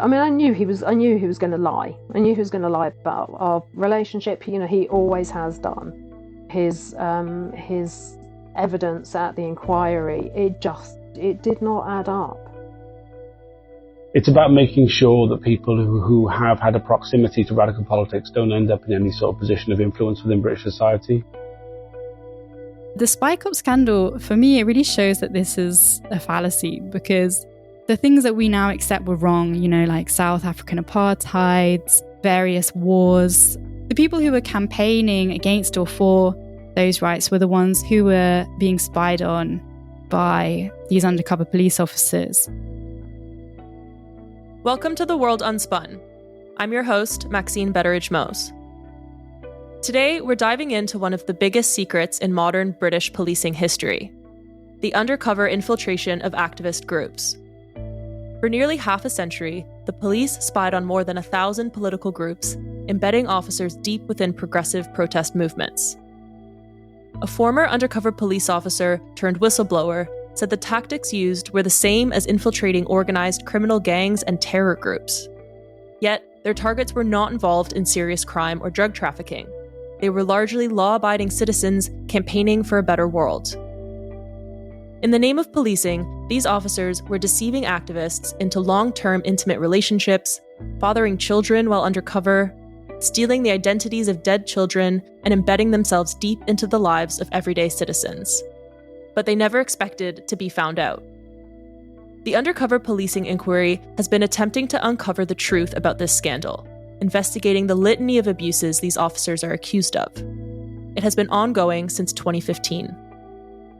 I mean, I knew he was going to lie. I knew he was going to lie about our relationship. You know, he always has done. His evidence at the inquiry, it did not add up. It's about making sure that people who have had a proximity to radical politics don't end up in any sort of position of influence within British society. The Spycops scandal, for me, it really shows that this is a fallacy, because the things that we now accept were wrong, you know, like South African apartheid, various wars, the people who were campaigning against or for those rights were the ones who were being spied on by these undercover police officers. Welcome to The World Unspun. I'm your host, Maxine Betteridge-Moes. Today, we're diving into one of the biggest secrets in modern British policing history: the undercover infiltration of activist groups. For nearly half a century, the police spied on more than 1,000 political groups, embedding officers deep within progressive protest movements. A former undercover police officer turned whistleblower said the tactics used were the same as infiltrating organized criminal gangs and terror groups. Yet, their targets were not involved in serious crime or drug trafficking. They were largely law-abiding citizens campaigning for a better world. In the name of policing, these officers were deceiving activists into long-term intimate relationships, fathering children while undercover, stealing the identities of dead children, and embedding themselves deep into the lives of everyday citizens. But they never expected to be found out. The Undercover Policing Inquiry has been attempting to uncover the truth about this scandal, investigating the litany of abuses these officers are accused of. It has been ongoing since 2015.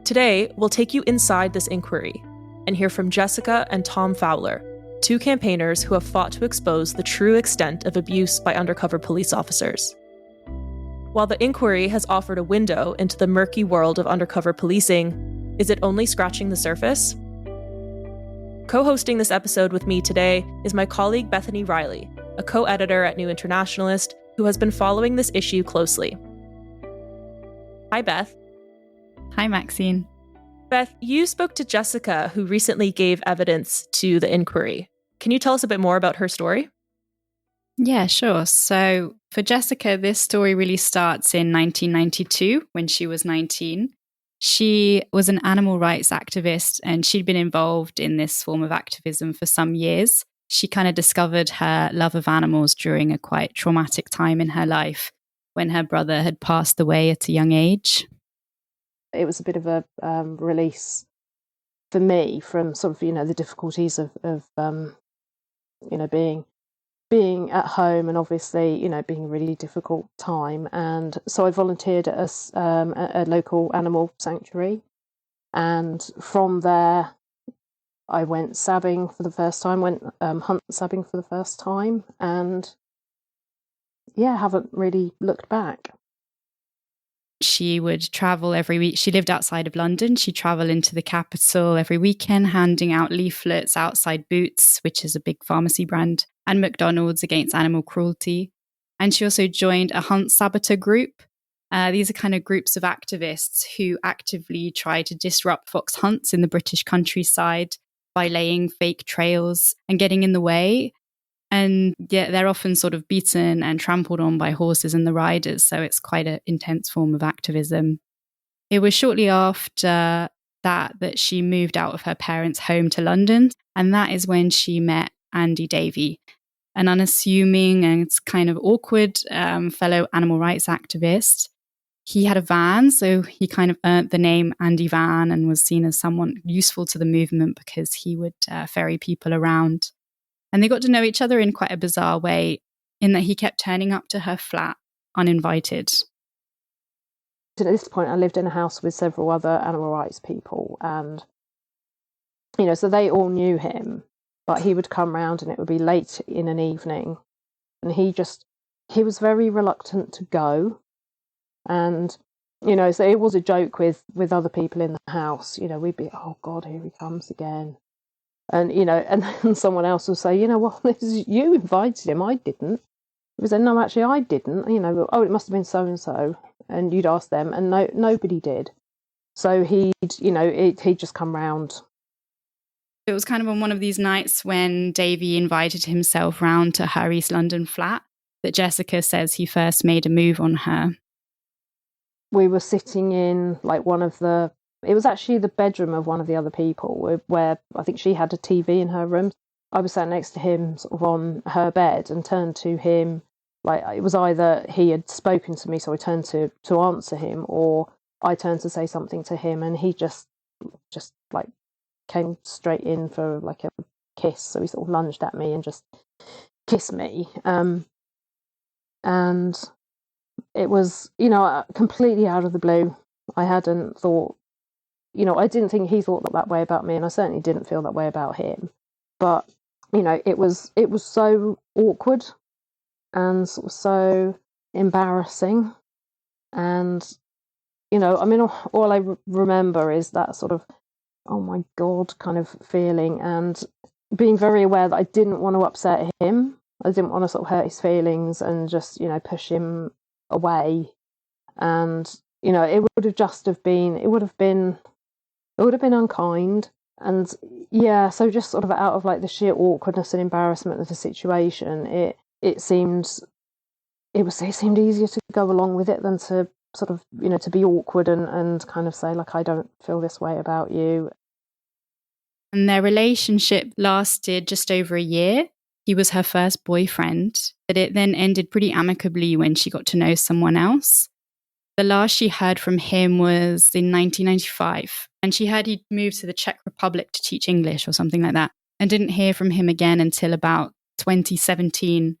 Today, we'll take you inside this inquiry and hear from Jessica and Tom Fowler, two campaigners who have fought to expose the true extent of abuse by undercover police officers. While the inquiry has offered a window into the murky world of undercover policing, is it only scratching the surface? Co-hosting this episode with me today is my colleague Bethany Rielly, a co-editor at New Internationalist who has been following this issue closely. Hi, Beth. Hi, Maxine. Beth, you spoke to Jessica, who recently gave evidence to the inquiry. Can you tell us a bit more about her story? Yeah, sure. So for Jessica, this story really starts in 1992 when she was 19. She was an animal rights activist and she'd been involved in this form of activism for some years. She kind of discovered her love of animals during a quite traumatic time in her life when her brother had passed away at a young age. It was a bit of a release for me from sort of, you know, the difficulties of you know, being at home and obviously, you know, being a really difficult time. And so I volunteered at a local animal sanctuary. And from there, I went sabbing for the first time, hunt sabbing for the first time. And yeah, haven't really looked back. She would travel every week. She lived outside of London. She'd travel into the capital every weekend, handing out leaflets outside Boots, which is a big pharmacy brand, and McDonald's against animal cruelty. And she also joined a hunt saboteur group. These are kind of groups of activists who actively try to disrupt fox hunts in the British countryside by laying fake trails and getting in the way. And yeah, they're often sort of beaten and trampled on by horses and the riders. So it's quite an intense form of activism. It was shortly after that she moved out of her parents' home to London. And that is when she met Andy Davey, an unassuming and kind of awkward fellow animal rights activist. He had a van, so he kind of earned the name Andy Van and was seen as someone useful to the movement because he would ferry people around. And they got to know each other in quite a bizarre way, in that he kept turning up to her flat uninvited. At this point, I lived in a house with several other animal rights people. And, you know, so they all knew him. But he would come round and it would be late in an evening. And he was very reluctant to go. And, you know, so it was a joke with other people in the house. You know, we'd be, oh God, here he comes again. And, you know, and then someone else will say, you know, well, you invited him, I didn't. We said, no, actually, I didn't. You know, oh, it must have been so-and-so. And you'd ask them, and nobody did. So he'd just come round It was kind of on one of these nights when Davey invited himself round to her East London flat that Jessica says he first made a move on her. We were sitting in like it was actually the bedroom of one of the other people where I think she had a TV in her room. I was sat next to him sort of on her bed and turned to him. Like, it was either he had spoken to me, so I turned to answer him, or I turned to say something to him, and he just like came straight in for like a kiss. So he sort of lunged at me and just kissed me. And it was, completely out of the blue. I hadn't thought, I didn't think he thought that way about me, and I certainly didn't feel that way about him. But, it was so awkward and sort of so embarrassing. And, all I remember is that sort of, oh my God, kind of feeling, and being very aware that I didn't want to upset him. I didn't want to sort of hurt his feelings and just, push him away. And, it would have been unkind. And yeah, so just sort of out of like the sheer awkwardness and embarrassment of the situation, it seemed easier to go along with it than to sort of, to be awkward and kind of say, like, I don't feel this way about you. And their relationship lasted just over a year. He was her first boyfriend, but it then ended pretty amicably when she got to know someone else. The last she heard from him was in 1995, and she heard he'd moved to the Czech Republic to teach English or something like that, and didn't hear from him again until about 2017,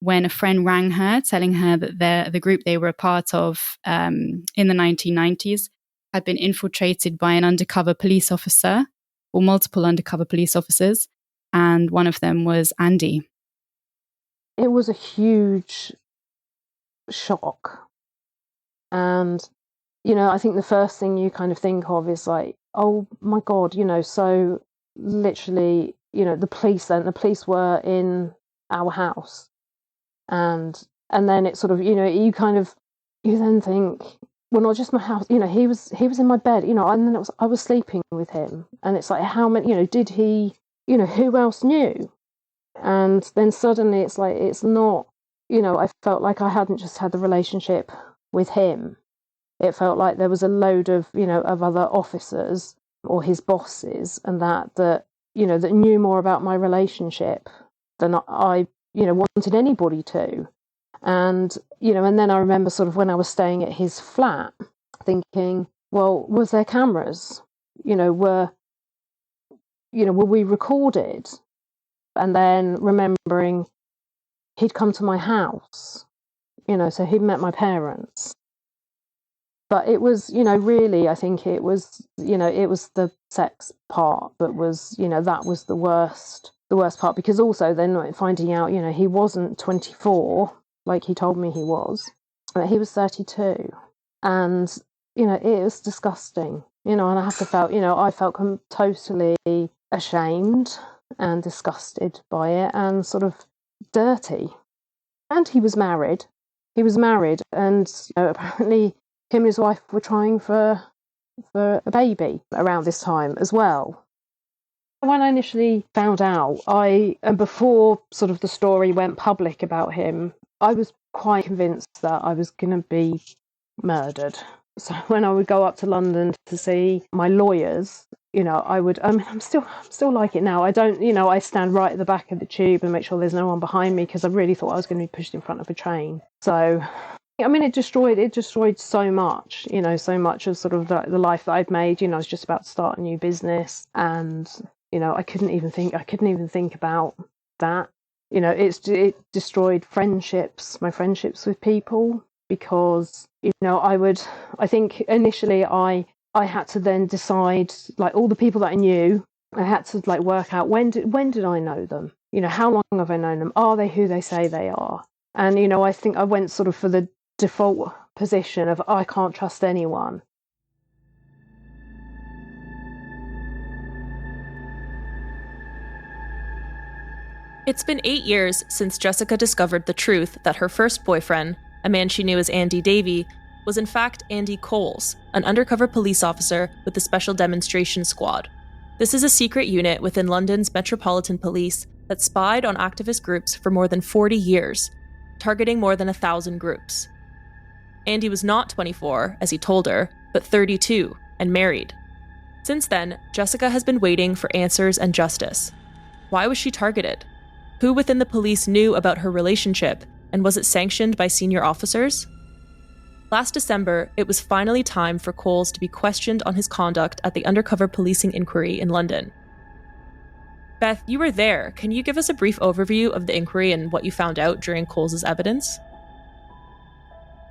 when a friend rang her telling her that the group they were a part of in the 1990s had been infiltrated by an undercover police officer, or multiple undercover police officers, and one of them was Andy. It was a huge shock. And, I think the first thing you kind of think of is like, oh my God, so literally, the police were in our house. And then it's sort of, you then think, well, not just my house, he was in my bed, and then I was sleeping with him. And it's like, how many, did he, who else knew? And then suddenly it's like, it's not, I felt like I hadn't just had the relationship with him. It felt like there was a load of, of other officers or his bosses and that knew more about my relationship than I, wanted anybody to. And, and then I remember sort of when I was staying at his flat thinking, well, was there cameras? Were we recorded? And then remembering he'd come to my house, so he'd met my parents. But it was, really, I think it was, it was the sex part that was, that was the worst part, because also then finding out, he wasn't 24, like he told me he was, he was 32. And, it was disgusting, and I have to felt, I felt totally ashamed and disgusted by it and sort of dirty. And he was married, and apparently him and his wife were trying for a baby around this time as well. When I initially found out, and before sort of the story went public about him, I was quite convinced that I was going to be murdered. So when I would go up to London to see my lawyers, I would, I'm still like it now. I don't, I stand right at the back of the tube and make sure there's no one behind me, because I really thought I was going to be pushed in front of a train. So, it destroyed so much, so much of sort of the life that I'd made. I was just about to start a new business, and, I couldn't even think about that. It destroyed my friendships with people, because, I think initially I had to then decide, like, all the people that I knew, I had to like work out when did I know them? How long have I known them? Are they who they say they are? And, I think I went sort of for the default position of I can't trust anyone. It's been 8 years since Jessica discovered the truth that her first boyfriend, a man she knew as Andy Davey, was in fact Andy Coles, an undercover police officer with the Special Demonstration Squad. This is a secret unit within London's Metropolitan Police that spied on activist groups for more than 40 years, targeting more than 1,000 groups. Andy was not 24, as he told her, but 32, and married. Since then, Jessica has been waiting for answers and justice. Why was she targeted? Who within the police knew about her relationship, and was it sanctioned by senior officers? Last December, it was finally time for Coles to be questioned on his conduct at the Undercover Policing Inquiry in London. Beth, you were there. Can you give us a brief overview of the inquiry and what you found out during Coles' evidence?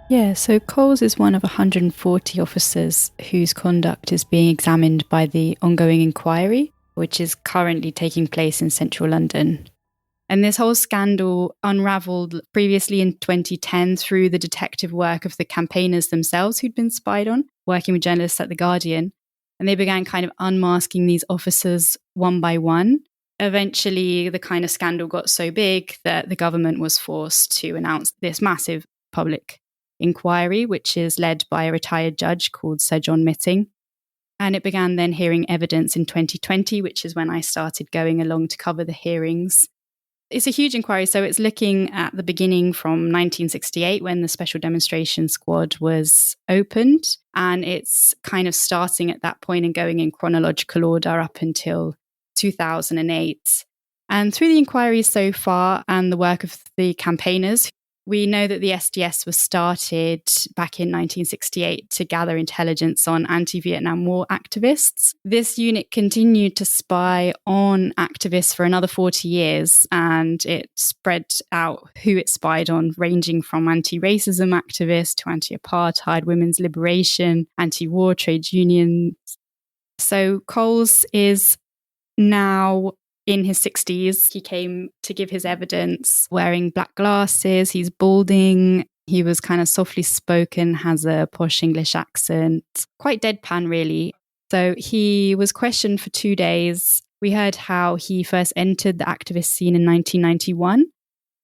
Yeah, so Coles is one of 140 officers whose conduct is being examined by the ongoing inquiry, which is currently taking place in central London. And this whole scandal unravelled previously in 2010 through the detective work of the campaigners themselves who'd been spied on, working with journalists at The Guardian. And they began kind of unmasking these officers one by one. Eventually, the kind of scandal got so big that the government was forced to announce this massive public inquiry, which is led by a retired judge called Sir John Mitting. And it began then hearing evidence in 2020, which is when I started going along to cover the hearings. It's a huge inquiry, so it's looking at the beginning from 1968 when the Special Demonstration Squad was opened, and it's kind of starting at that point and going in chronological order up until 2008. And through the inquiry so far and the work of the campaigners, we know that the SDS was started back in 1968 to gather intelligence on anti-Vietnam War activists. This unit continued to spy on activists for another 40 years, and it spread out who it spied on, ranging from anti-racism activists to anti-apartheid, women's liberation, anti-war trade unions. So Coles is now in his 60s. He came to give his evidence wearing black glasses. He's balding. He was kind of softly spoken, has a posh English accent, quite deadpan, really. So he was questioned for 2 days. We heard how he first entered the activist scene in 1991.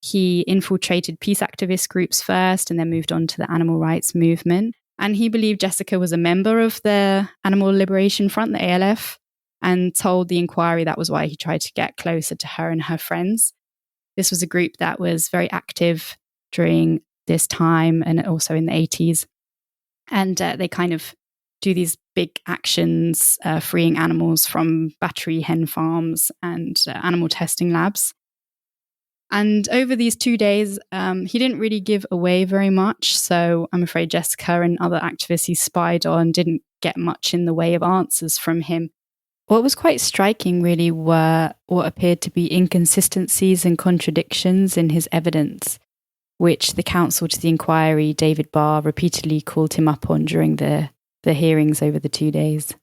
He infiltrated peace activist groups first and then moved on to the animal rights movement. And he believed Jessica was a member of the Animal Liberation Front, the ALF, and told the inquiry that was why he tried to get closer to her and her friends. This was a group that was very active during this time and also in the 80s. And they kind of do these big actions, freeing animals from battery hen farms and animal testing labs. And over these 2 days, he didn't really give away very much. So I'm afraid Jessica and other activists he spied on didn't get much in the way of answers from him. What was quite striking, really, were what appeared to be inconsistencies and contradictions in his evidence, which the counsel to the inquiry, David Barr, repeatedly called him up on during the hearings over the 2 days.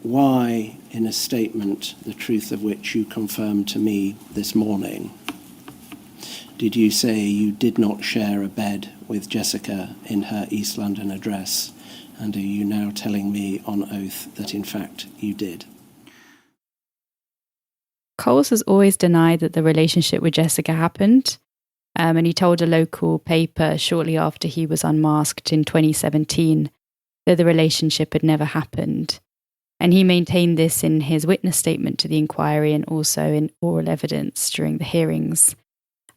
Why, in a statement, the truth of which you confirmed to me this morning, did you say you did not share a bed with Jessica in her East London address? And are you now telling me on oath that, in fact, you did? Coles has always denied that the relationship with Jessica happened. And he told a local paper shortly after he was unmasked in 2017 that the relationship had never happened. And he maintained this in his witness statement to the inquiry and also in oral evidence during the hearings.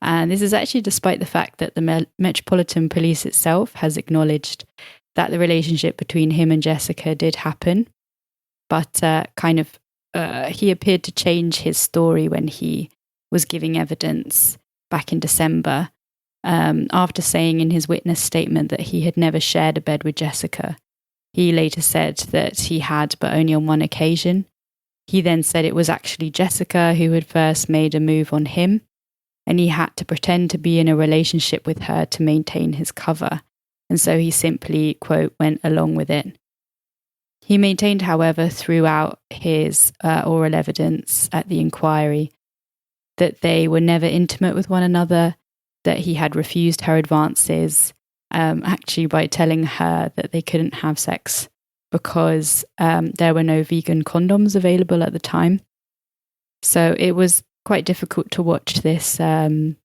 And this is actually despite the fact that the Metropolitan Police itself has acknowledged that the relationship between him and Jessica did happen. But he appeared to change his story when he was giving evidence back in December, after saying in his witness statement that he had never shared a bed with Jessica. He later said that he had, but only on one occasion. He then said it was actually Jessica who had first made a move on him, and he had to pretend to be in a relationship with her to maintain his cover. And so he simply, quote, went along with it. He maintained, however, throughout his oral evidence at the inquiry that they were never intimate with one another, that he had refused her advances, actually by telling her that they couldn't have sex because there were no vegan condoms available at the time. So it was quite difficult to watch this, him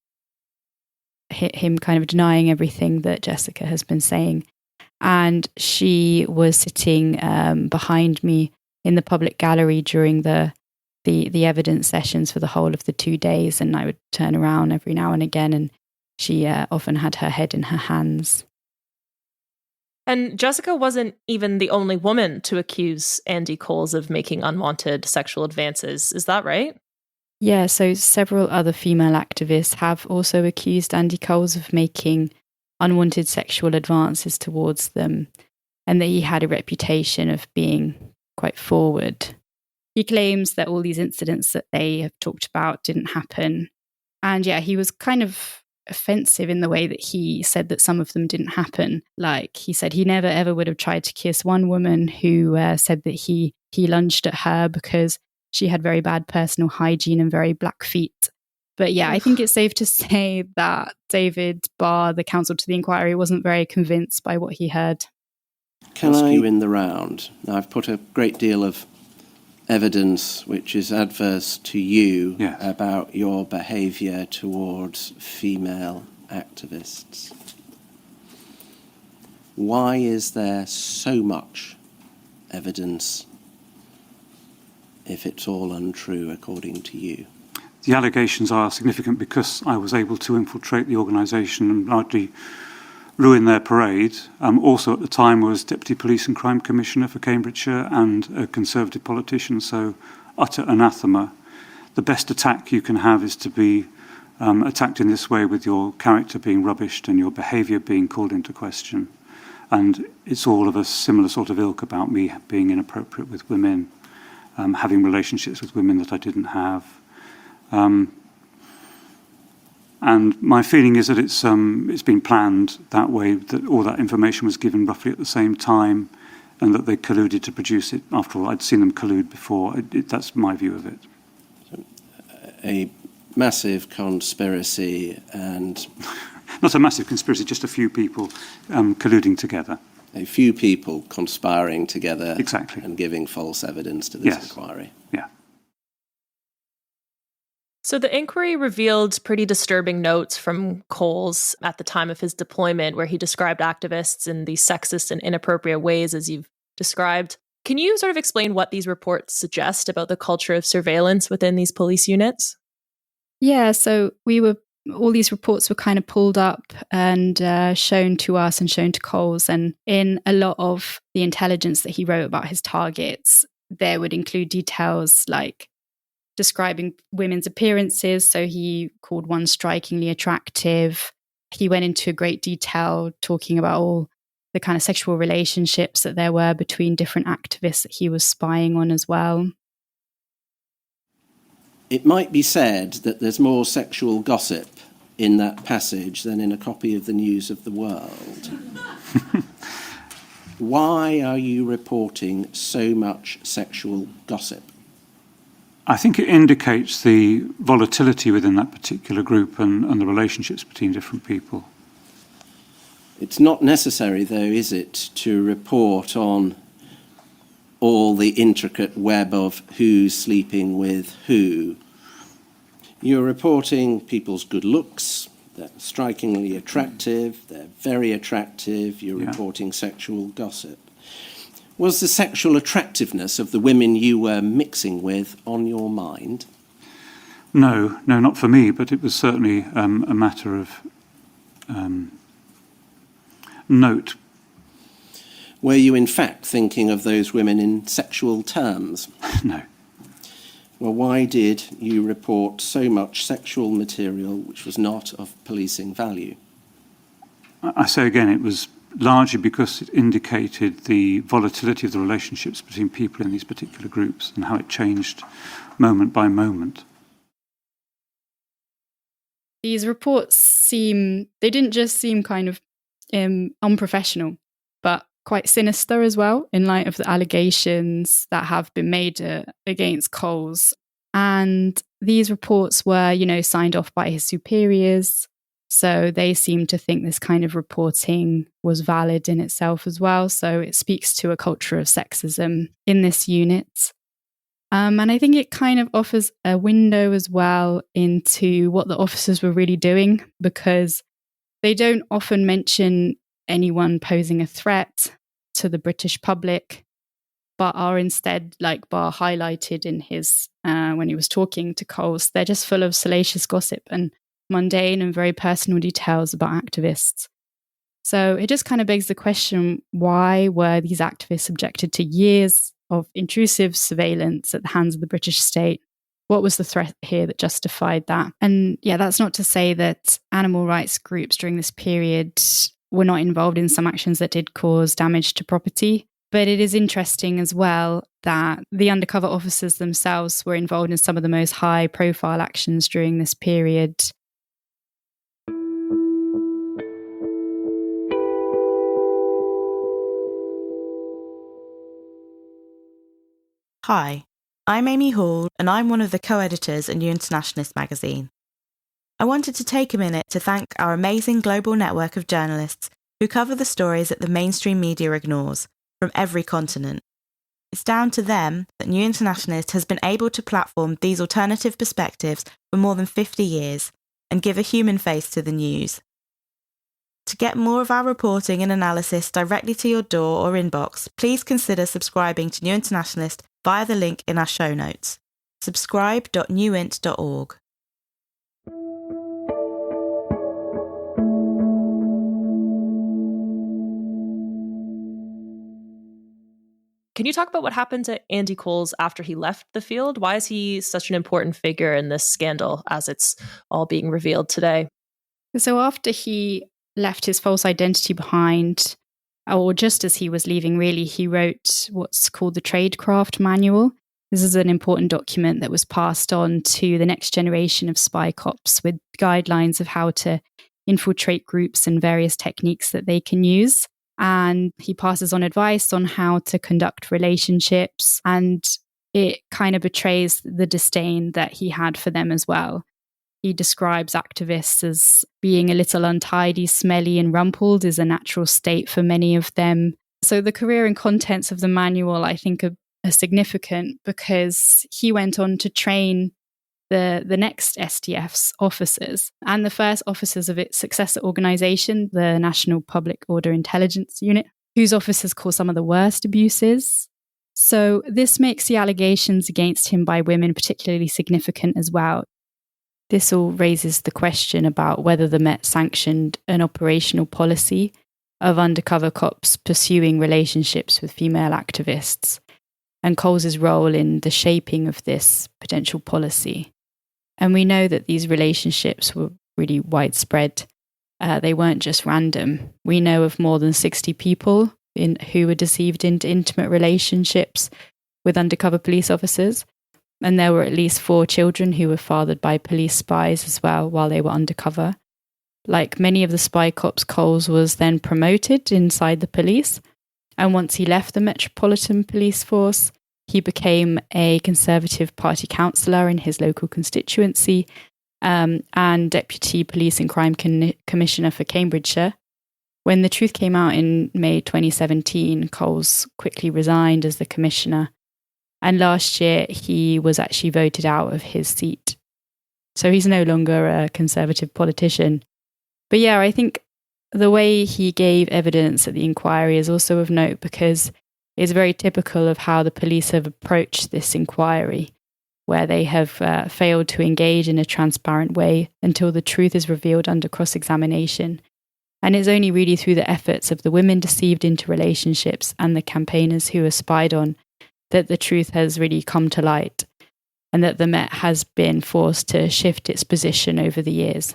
kind of denying everything that Jessica has been saying. And she was sitting behind me in the public gallery during the evidence sessions for the whole of the 2 days. And I would turn around every now and again, and she often had her head in her hands. And Jessica wasn't even the only woman to accuse Andy Coles of making unwanted sexual advances. Is that right? Yeah, so several other female activists have also accused Andy Coles of making unwanted sexual advances towards them, and that he had a reputation of being quite forward. He claims that all these incidents that they have talked about didn't happen. And yeah, he was kind of offensive in the way that he said that some of them didn't happen. Like, he said he never ever would have tried to kiss one woman who said that he lunged at her because she had very bad personal hygiene and very black feet. But yeah, I think it's safe to say that David Barr, the counsel to the inquiry, wasn't very convinced by what he heard. Can I ask you in the round? Now, I've put a great deal of evidence which is adverse to you about your behaviour towards female activists. Why is there so much evidence if it's all untrue according to you? The allegations are significant because I was able to infiltrate the organisation and largely ruin their parade. Also at the time was Deputy Police and Crime Commissioner for Cambridgeshire and a Conservative politician, so utter anathema. The best attack you can have is to be attacked in this way, with your character being rubbished and your behaviour being called into question. And it's all of a similar sort of ilk about me being inappropriate with women, having relationships with women that I didn't have. And my feeling is that it's been planned that way, that all that information was given roughly at the same time, and that they colluded to produce it. After all, I'd seen them collude before. That's my view of it. So, a massive conspiracy and... Not a massive conspiracy, just a few people colluding together. A few people conspiring together. Exactly. And giving false evidence to this inquiry. Yeah. So the inquiry revealed pretty disturbing notes from Coles at the time of his deployment, where he described activists in these sexist and inappropriate ways, as you've described. Can you sort of explain what these reports suggest about the culture of surveillance within these police units? Yeah, so all these reports were kind of pulled up and shown to us and shown to Coles. And in a lot of the intelligence that he wrote about his targets, there would include details like describing women's appearances. So he called one strikingly attractive. He went into great detail talking about all the kind of sexual relationships that there were between different activists that he was spying on as well. It might be said that there's more sexual gossip in that passage than in a copy of the News of the World. Why are you reporting so much sexual gossip? I think it indicates the volatility within that particular group and the relationships between different people. It's not necessary, though, is it, to report on all the intricate web of who's sleeping with who. You're reporting people's good looks. They're strikingly attractive. They're very attractive. You're reporting sexual gossip. Was the sexual attractiveness of the women you were mixing with on your mind? No, not for me, but it was certainly a matter of note. Were you in fact thinking of those women in sexual terms? No. Well, why did you report so much sexual material which was not of policing value? I say again, it was largely because it indicated the volatility of the relationships between people in these particular groups and how it changed moment by moment. These reports they didn't just seem kind of unprofessional, but quite sinister as well, in light of the allegations that have been made against Coles. And these reports were, signed off by his superiors. So they seem to think this kind of reporting was valid in itself as well. So it speaks to a culture of sexism in this unit. And I think it kind of offers a window as well into what the officers were really doing, because they don't often mention anyone posing a threat to the British public. but are instead, like Barr highlighted in his, when he was talking to Coles, they're just full of salacious gossip and mundane and very personal details about activists. So it just kind of begs the question, why were these activists subjected to years of intrusive surveillance at the hands of the British state? What was the threat here that justified that? And yeah, that's not to say that animal rights groups during this period were not involved in some actions that did cause damage to property. But it is interesting as well that the undercover officers themselves were involved in some of the most high-profile actions during this period. Hi, I'm Amy Hall, and I'm one of the co-editors at New Internationalist magazine. I wanted to take a minute to thank our amazing global network of journalists who cover the stories that the mainstream media ignores, from every continent. It's down to them that New Internationalist has been able to platform these alternative perspectives for more than 50 years and give a human face to the news. To get more of our reporting and analysis directly to your door or inbox, please consider subscribing to New Internationalist via the link in our show notes, subscribe.newint.org. Can you talk about what happened to Andy Coles after he left the field? Why is he such an important figure in this scandal as it's all being revealed today? So after he left his false identity behind, or just as he was leaving, really, he wrote what's called the Tradecraft Manual. This is an important document that was passed on to the next generation of Spycops with guidelines of how to infiltrate groups and various techniques that they can use. And he passes on advice on how to conduct relationships, and it kind of betrays the disdain that he had for them as well. He describes activists as being a little untidy, smelly, and rumpled is a natural state for many of them. So the career and contents of the manual, I think, are significant because he went on to train the next STF's officers and the first officers of its successor organisation, the National Public Order Intelligence Unit, whose officers cause some of the worst abuses. So this makes the allegations against him by women particularly significant as well. This all raises the question about whether the Met sanctioned an operational policy of undercover cops pursuing relationships with female activists, and Coles's role in the shaping of this potential policy. And we know that these relationships were really widespread. They weren't just random. We know of more than 60 people who were deceived into intimate relationships with undercover police officers. And there were at least 4 children who were fathered by police spies as well while they were undercover. Like many of the spy cops, Coles was then promoted inside the police. And once he left the Metropolitan Police Force, he became a Conservative Party councillor in his local constituency and Deputy Police and Crime Commissioner for Cambridgeshire. When the truth came out in May 2017, Coles quickly resigned as the commissioner. And last year, he was actually voted out of his seat. So he's no longer a Conservative politician. But yeah, I think the way he gave evidence at the inquiry is also of note because it's very typical of how the police have approached this inquiry, where they have failed to engage in a transparent way until the truth is revealed under cross-examination. And it's only really through the efforts of the women deceived into relationships and the campaigners who were spied on that the truth has really come to light, and that the Met has been forced to shift its position over the years.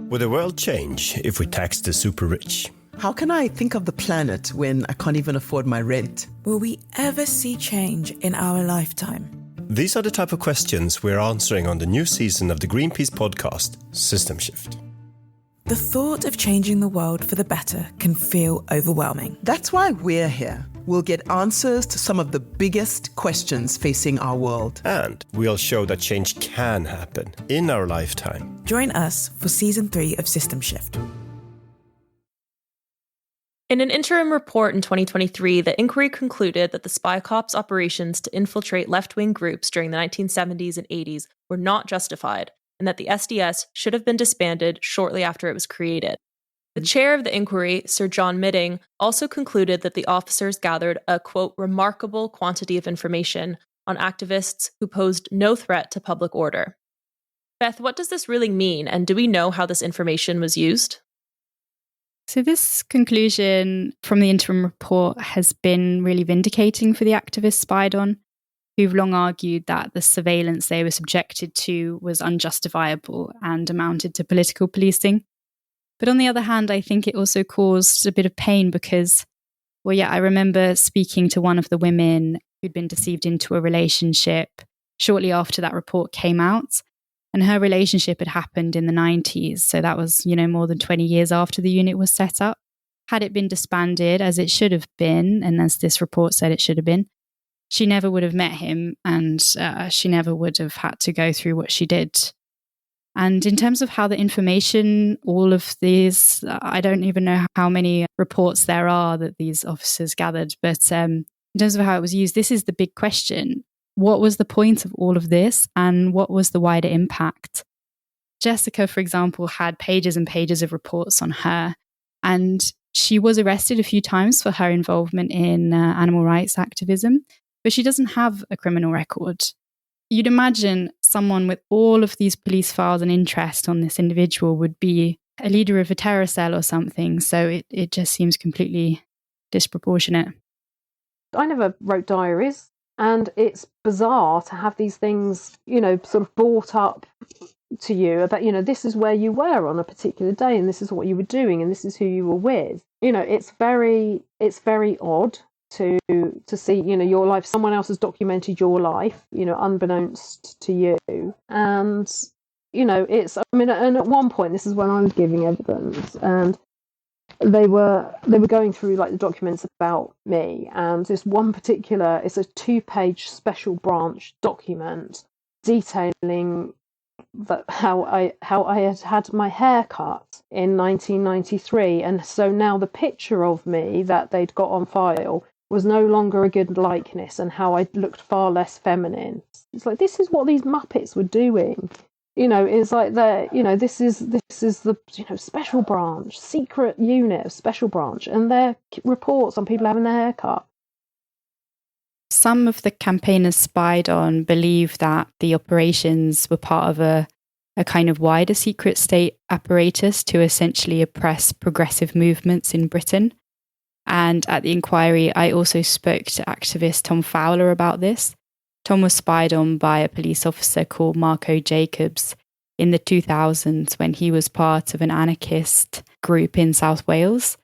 Will the world change if we tax the super rich? How can I think of the planet when I can't even afford my rent? Will we ever see change in our lifetime? These are the type of questions we're answering on the new season of the Greenpeace podcast, System Shift. The thought of changing the world for the better can feel overwhelming. That's why we're here. We'll get answers to some of the biggest questions facing our world. And we'll show that change can happen in our lifetime. Join us for Season 3 of System Shift. In an interim report in 2023, the inquiry concluded that the Spycops' operations to infiltrate left-wing groups during the 1970s and 80s were not justified, and that the SDS should have been disbanded shortly after it was created. The chair of the inquiry, Sir John Midding, also concluded that the officers gathered a, quote, remarkable quantity of information on activists who posed no threat to public order. Beth, what does this really mean, and do we know how this information was used? So this conclusion from the interim report has been really vindicating for the activists spied on, who've long argued that the surveillance they were subjected to was unjustifiable and amounted to political policing. But on the other hand, I think it also caused a bit of pain because, I remember speaking to one of the women who'd been deceived into a relationship shortly after that report came out. And her relationship had happened in the 90s. So that was, more than 20 years after the unit was set up. Had it been disbanded, as it should have been, and as this report said it should have been, she never would have met him and she never would have had to go through what she did. And in terms of how the information, all of these, I don't even know how many reports there are that these officers gathered, but in terms of how it was used, this is the big question. What was the point of all of this and what was the wider impact? Jessica, for example, had pages and pages of reports on her, and she was arrested a few times for her involvement in animal rights activism, but she doesn't have a criminal record. You'd imagine someone with all of these police files and interest on this individual would be a leader of a terror cell or something, so it just seems completely disproportionate. I never wrote diaries, and it's bizarre to have these things, sort of brought up to you about, this is where you were on a particular day, and this is what you were doing, and this is who you were with. It's very odd to see, your life, someone else has documented your life, unbeknownst to you. And, and at one point, this is when I was giving evidence, and they were going through like the documents about me, and this one particular, it's a 2-page special branch document detailing that how I had my hair cut in 1993, and so now the picture of me that they'd got on file was no longer a good likeness, and how I looked far less feminine. It's like, this is what these Muppets were doing. It's like this is the special branch, secret unit of special branch, and their reports on people having their hair cut. Some of the campaigners spied on believe that the operations were part of a kind of wider secret state apparatus to essentially oppress progressive movements in Britain. And at the inquiry, I also spoke to activist Tom Fowler about this. Tom was spied on by a police officer called Marco Jacobs in the 2000s when he was part of an anarchist group in South Wales.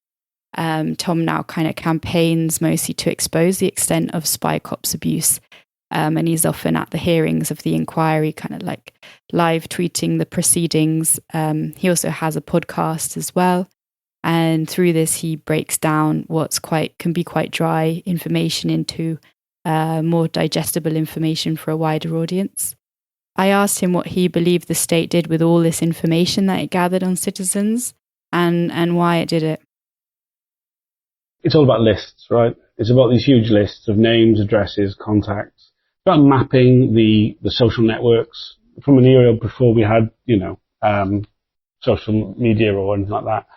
Tom now kind of campaigns mostly to expose the extent of Spycops abuse. And he's often at the hearings of the inquiry, kind of like live tweeting the proceedings. He also has a podcast as well. And through this, he breaks down can be quite dry information into more digestible information for a wider audience. I asked him what he believed the state did with all this information that it gathered on citizens and why it did it. It's all about lists, right? It's about these huge lists of names, addresses, contacts. It's about mapping the social networks from an era before we had, social media or anything like that.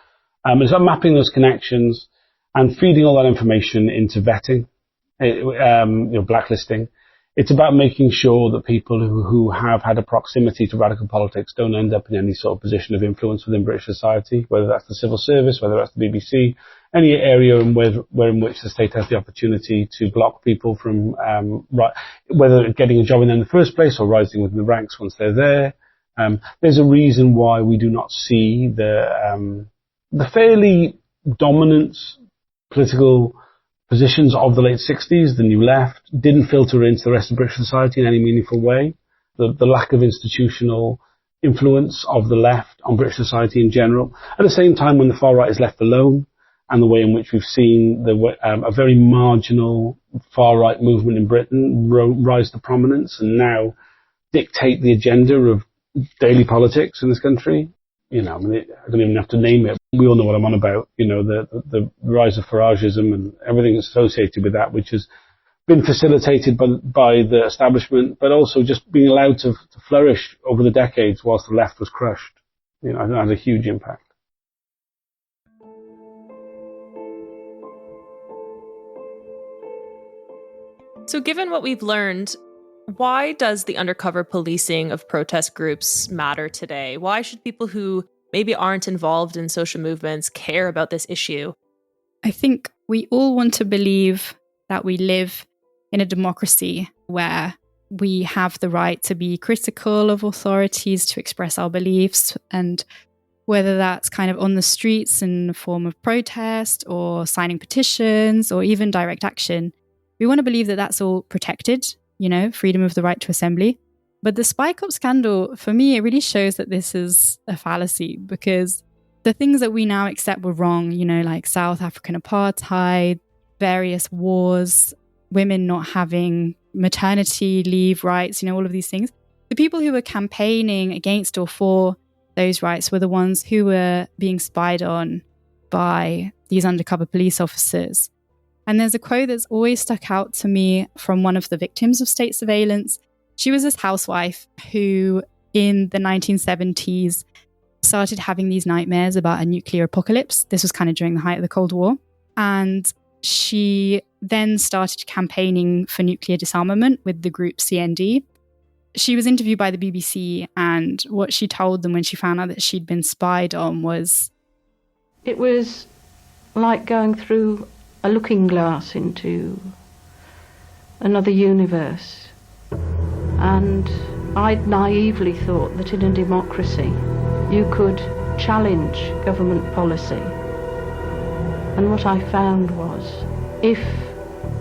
It's about mapping those connections and feeding all that information into vetting, blacklisting. It's about making sure that people who have had a proximity to radical politics don't end up in any sort of position of influence within British society, whether that's the civil service, whether that's the BBC, any area in which the state has the opportunity to block people from whether getting a job in the first place or rising within the ranks once they're there. There's a reason why we do not see the fairly dominant political positions of the late 60s, the New Left, didn't filter into the rest of British society in any meaningful way. The lack of institutional influence of the left on British society in general. At the same time, when the far right is left alone, and the way in which we've seen a very marginal far right movement in Britain rise to prominence and now dictate the agenda of daily politics in this country. I don't even have to name it. We all know what I'm on about. The rise of Farageism and everything associated with that, which has been facilitated by the establishment, but also just being allowed to flourish over the decades whilst the left was crushed. It had a huge impact. So given what we've learned, why does the undercover policing of protest groups matter today? Why should people who maybe aren't involved in social movements care about this issue? I think we all want to believe that we live in a democracy where we have the right to be critical of authorities, to express our beliefs, and whether that's kind of on the streets in the form of protest or signing petitions or even direct action, we want to believe that that's all protected, freedom of the right to assembly. But the Spycops scandal, for me, it really shows that this is a fallacy, because the things that we now accept were wrong, like South African apartheid, various wars, women not having maternity leave rights, all of these things. The people who were campaigning against or for those rights were the ones who were being spied on by these undercover police officers. And there's a quote that's always stuck out to me from one of the victims of state surveillance. She was this housewife who, in the 1970s, started having these nightmares about a nuclear apocalypse. This was kind of during the height of the Cold War. And she then started campaigning for nuclear disarmament with the group CND. She was interviewed by the BBC, and what she told them when she found out that she'd been spied on was, it was like going through a looking glass into another universe. And I'd naively thought that in a democracy you could challenge government policy. And what I found was, if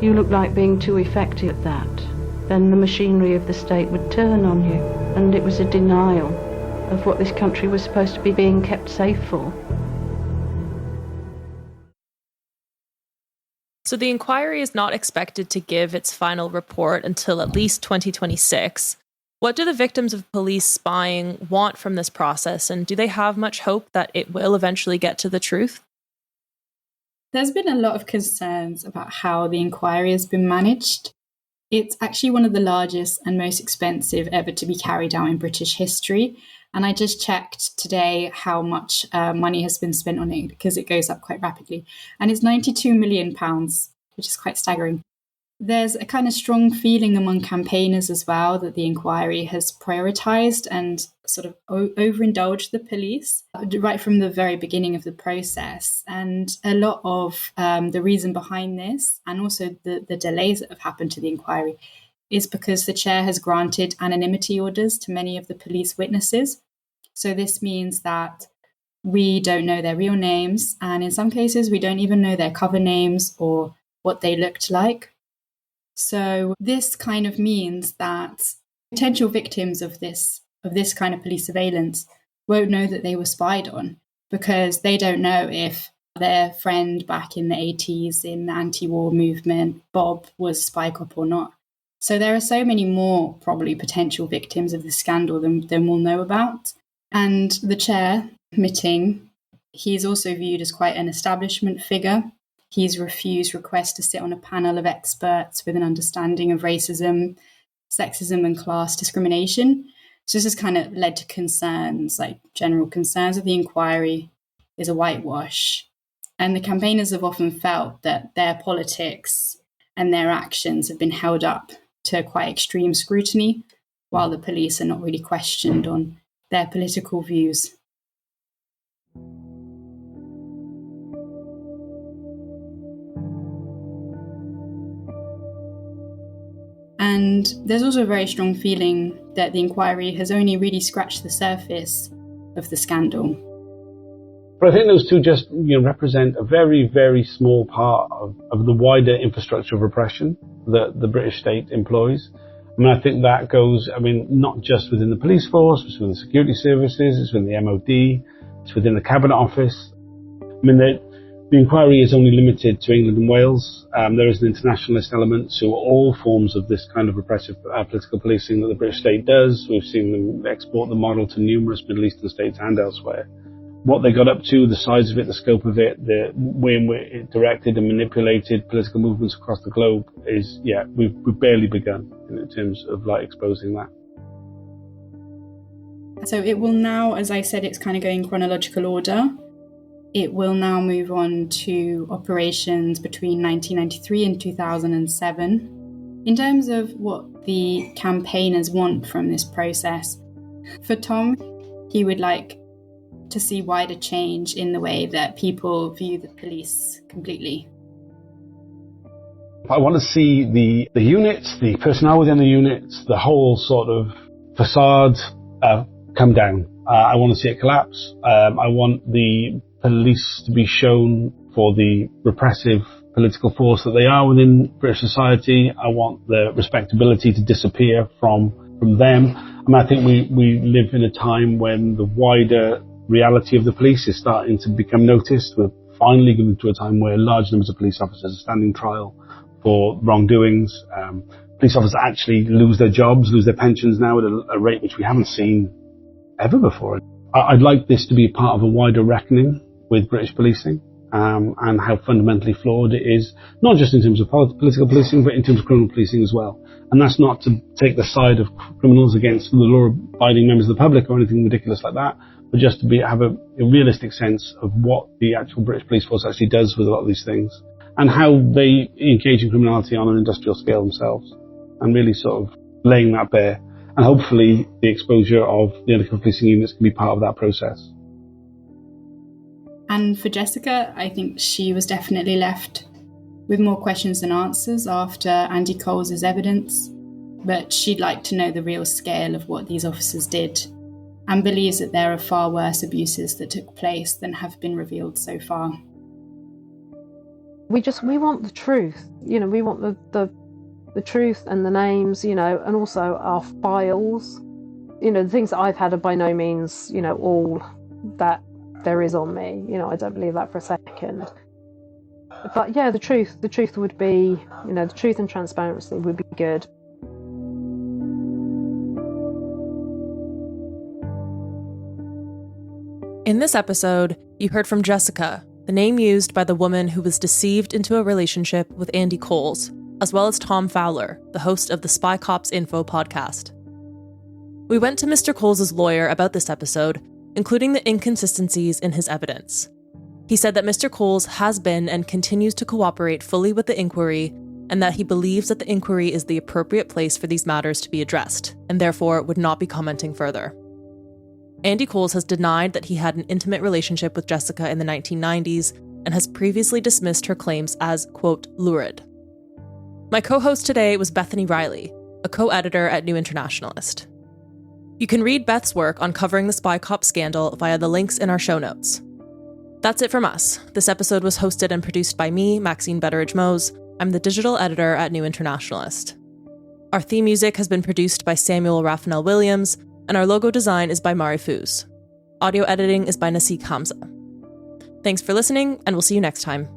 you look like being too effective at that, then the machinery of the state would turn on you. And it was a denial of what this country was supposed to be being kept safe for. So the inquiry is not expected to give its final report until at least 2026. What do the victims of police spying want from this process, and do they have much hope that it will eventually get to the truth? There's been a lot of concerns about how the inquiry has been managed. It's actually one of the largest and most expensive ever to be carried out in British history. And I just checked today how much money has been spent on it, because it goes up quite rapidly. And it's £92 million, which is quite staggering. There's a kind of strong feeling among campaigners as well that the inquiry has prioritised and sort of overindulged the police right from the very beginning of the process. And a lot of the reason behind this, and also the delays that have happened to the inquiry, is because the chair has granted anonymity orders to many of the police witnesses. So this means that we don't know their real names, and in some cases we don't even know their cover names or what they looked like. So this kind of means that potential victims of this kind of police surveillance won't know that they were spied on, because they don't know if their friend back in the 80s in the anti-war movement, Bob, was a spy cop or not. So there are so many more probably potential victims of the scandal than we'll know about. And the chair, Mitting, he's also viewed as quite an establishment figure. He's refused requests to sit on a panel of experts with an understanding of racism, sexism and class discrimination. So this has kind of led to concerns, like general concerns that the inquiry is a whitewash. And the campaigners have often felt that their politics and their actions have been held up to quite extreme scrutiny, while the police are not really questioned on their political views. And there's also a very strong feeling that the inquiry has only really scratched the surface of the scandal. But I think those two just represent a very, very small part of the wider infrastructure of repression that the British state employs. I mean, I think that goes, not just within the police force, it's within the security services, it's within the MOD, it's within the Cabinet Office. The inquiry is only limited to England and Wales. There is an internationalist element to all forms of this kind of repressive political policing that the British state does. We've seen them export the model to numerous Middle Eastern states and elsewhere. What they got up to, the size of it, the scope of it, the way in which it directed and manipulated political movements across the globe is, we've barely begun in terms of exposing that. So it will now, as I said, it's kind of going in chronological order. It will now move on to operations between 1993 and 2007. In terms of what the campaigners want from this process, for Tom, he would like to see wider change in the way that people view the police completely. I want to see the units, the personnel within the units, the whole sort of facade come down. I want to see it collapse. I want the police to be shown for the repressive political force that they are within British society. I want the respectability to disappear from them. I mean, I think we live in a time when the wider reality of the police is starting to become noticed. We're finally getting to a time where large numbers of police officers are standing trial for wrongdoings. Police officers actually lose their jobs, lose their pensions now at a rate which we haven't seen ever before. I'd like this to be part of a wider reckoning with British policing, and how fundamentally flawed it is, not just in terms of political policing, but in terms of criminal policing as well. And that's not to take the side of criminals against the law-abiding members of the public or anything ridiculous like that, but just to have a realistic sense of what the actual British police force actually does with a lot of these things, and how they engage in criminality on an industrial scale themselves, and really sort of laying that bare. And hopefully the exposure of the undercover policing units can be part of that process. And for Jessica, I think she was definitely left with more questions than answers after Andy Coles' evidence, but she'd like to know the real scale of what these officers did, and believes that there are far worse abuses that took place than have been revealed so far. We want the truth. We want the truth and the names, and also our files. The things that I've had are by no means, all that there is on me. I don't believe that for a second. But yeah, the truth would be, the truth and transparency would be good. In this episode, you heard from Jessica, the name used by the woman who was deceived into a relationship with Andy Coles, as well as Tom Fowler, the host of the Spycops Info podcast. We went to Mr. Coles' lawyer about this episode, including the inconsistencies in his evidence. He said that Mr. Coles has been and continues to cooperate fully with the inquiry, and that he believes that the inquiry is the appropriate place for these matters to be addressed, and therefore would not be commenting further. Andy Coles has denied that he had an intimate relationship with Jessica in the 1990s and has previously dismissed her claims as, quote, lurid. My co-host today was Bethany Rielly, a co-editor at New Internationalist. You can read Beth's work on covering the Spycops scandal via the links in our show notes. That's it from us. This episode was hosted and produced by me, Maxine Betteridge-Moes. I'm the digital editor at New Internationalist. Our theme music has been produced by Rafanell-Williams, and our logo design is by Fouz. Audio editing is by Nazik Hamza. Thanks for listening, and we'll see you next time.